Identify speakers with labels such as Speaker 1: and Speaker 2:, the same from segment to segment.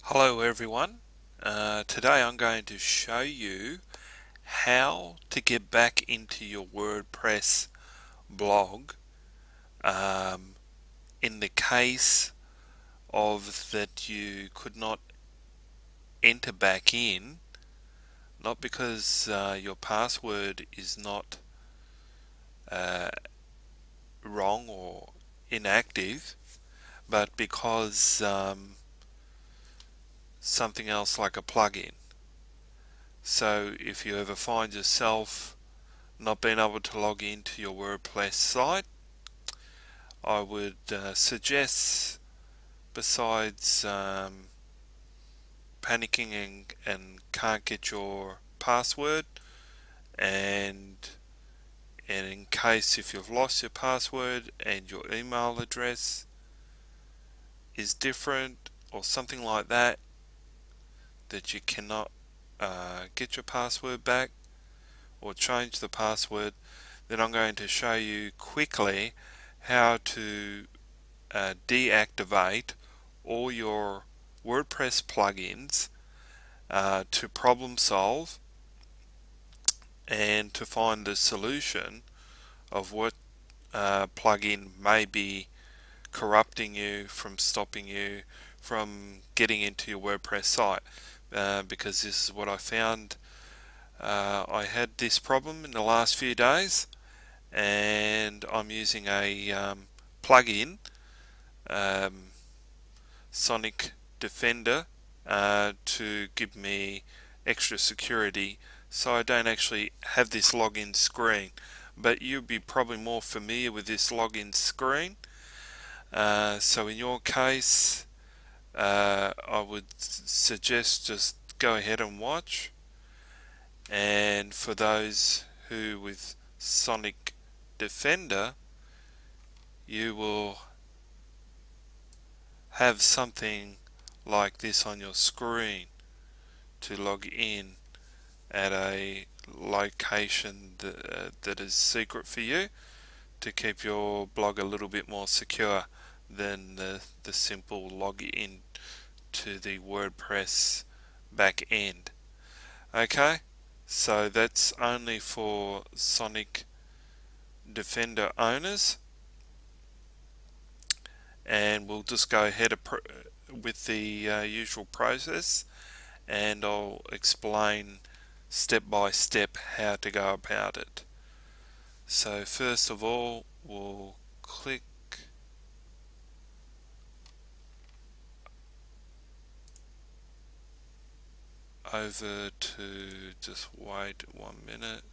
Speaker 1: Hello everyone. Today I'm going to show you how to get back into your WordPress blog in the case of that you could not enter back in, not because your password is not wrong or inactive, but because something else like a plugin. So if you ever find yourself not being able to log into your WordPress site, I would suggest, besides panicking and can't get your password, and in case if you've lost your password and your email address is different or something like that, that you cannot get your password back or change the password, then I'm going to show you quickly how to deactivate all your WordPress plugins to problem solve and to find the solution of what plugin may be corrupting you, from stopping you from getting into your WordPress site, because this is what I found. I had this problem in the last few days, and I'm using a plugin, Sonic Defender, to give me extra security, so I don't actually have this login screen. But you'll be probably more familiar with this login screen. So in your case, I would suggest just go ahead and watch. And for those who with Sonic Defender, you will have something like this on your screen to log in at a location that is secret for you, to keep your blog a little bit more secure than the simple login to the WordPress back end. Okay, so that's only for Sonic Defender owners, and we'll just go ahead with the usual process, and I'll explain step by step how to go about it. So first of all, we'll click over to, just wait 1 minute,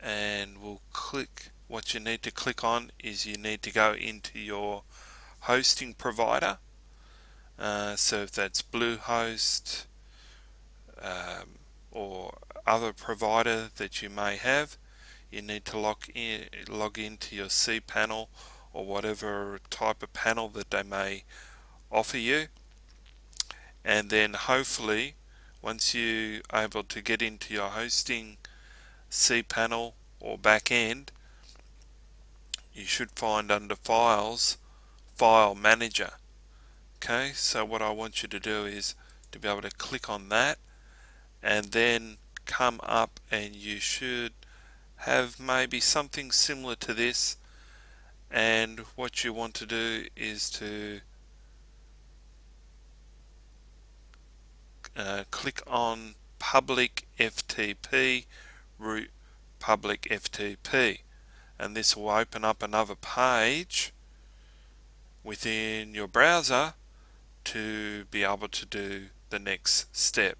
Speaker 1: and we'll click, what you need to click on is you need to go into your hosting provider. So if that's Bluehost or other provider that you may have, you need to log into your cPanel or whatever type of panel that they may offer you, and then hopefully once you're able to get into your hosting cPanel or back end, you should find under Files, File Manager. Okay, so what I want you to do is to be able to click on that, and then come up, and you should have maybe something similar to this. And what you want to do is to click on Public FTP, root Public FTP, and this will open up another page within your browser to be able to do the next step.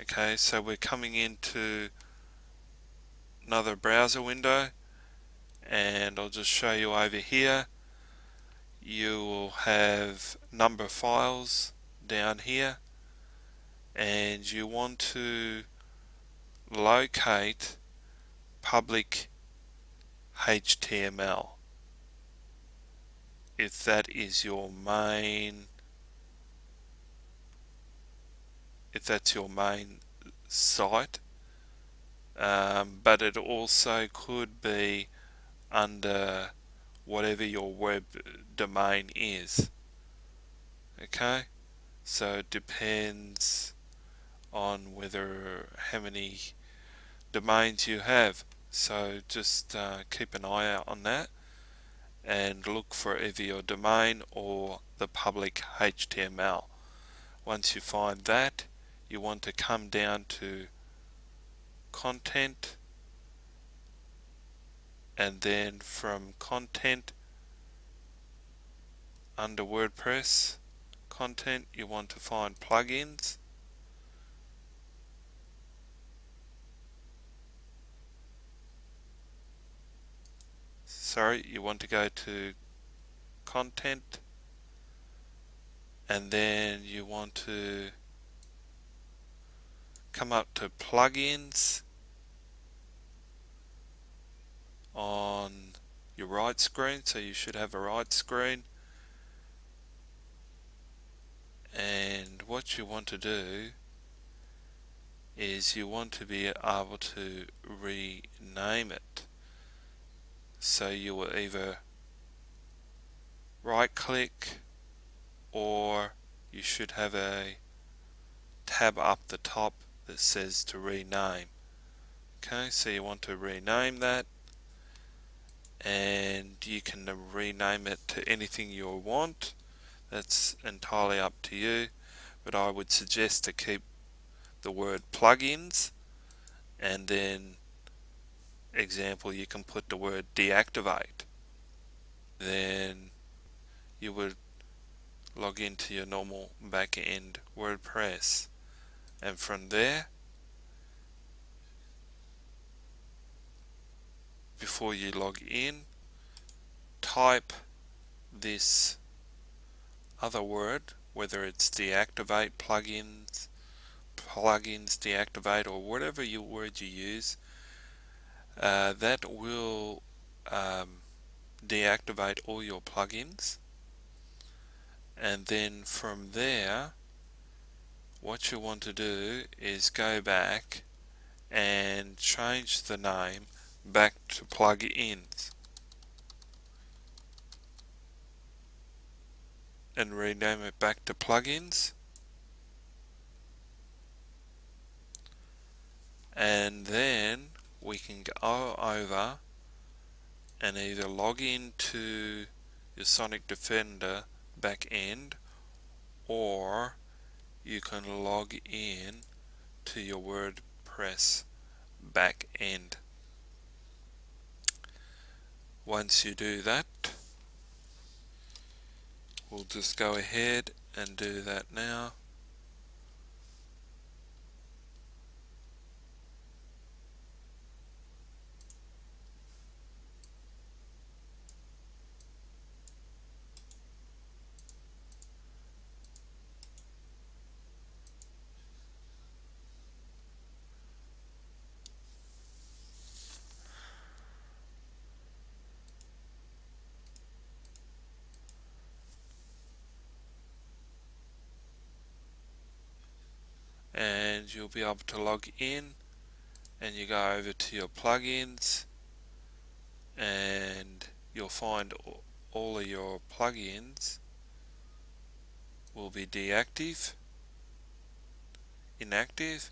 Speaker 1: Okay, so we're coming into another browser window, and I'll just show you over here. You will have number of files down here, and you want to locate public HTML. If that is your main, if that's your main site, but it also could be under whatever your web domain is. Okay, so it depends on whether how many domains you have. So just keep an eye out on that and look for either your domain or the public HTML. Once you find that, you want to come down to content, and then from content under WordPress content you want to find plugins, you want to go to content, and then you want to come up to plugins on your right screen, so you should have a right screen, and what you want to do is you want to be able to rename it. So you will either right click, or you should have a tab up the top that says to rename. Okay, so you want to rename that, and you can rename it to anything you want. That's entirely up to you, but I would suggest to keep the word plugins, and then example you can put the word deactivate. Then you would log into your normal back-end WordPress, and from there, before you log in, type this other word, whether it's deactivate, plugins deactivate, or whatever your word you use, that will deactivate all your plugins. And then from there, what you want to do is go back and change the name back to plugins and rename it back to plugins, and then we can go over and either log into your Sonic Defender back end, or you can log in to your WordPress back end. Once you do that, we'll just go ahead and do that now. And you'll be able to log in, and you go over to your plugins, and you'll find all of your plugins will be inactive,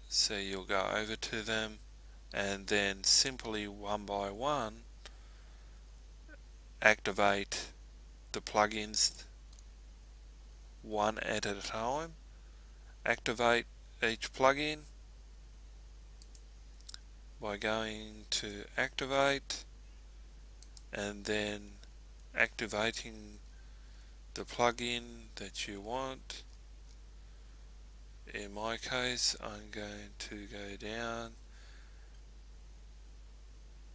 Speaker 1: so you'll go over to them and then simply one by one activate the plugins one at a time. Activate each plugin by going to activate and then activating the plugin that you want. In my case, I'm going to go down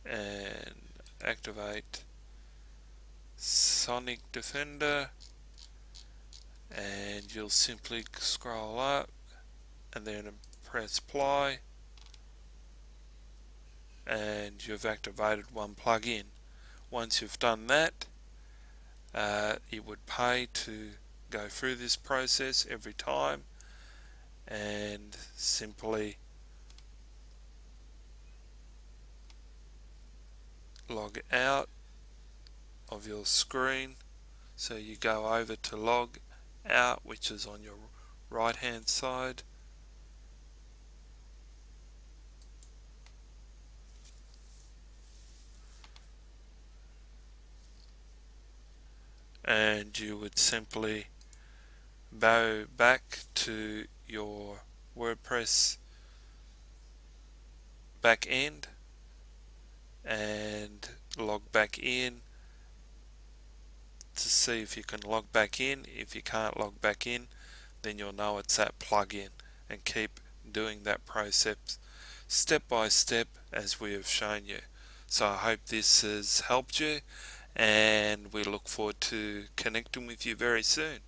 Speaker 1: and activate Sonic Defender, and you'll simply scroll up and then press apply, and you've activated one plugin. Once you've done that, it would pay to go through this process every time, and simply log out of your screen So you go over to log out, which is on your right hand side, and you would simply go back to your WordPress back end and log back in to see if you can log back in. If you can't log back in, then you'll know it's that plugin, and keep doing that process step by step as we have shown you. So I hope this has helped you, and we look forward to connecting with you very soon.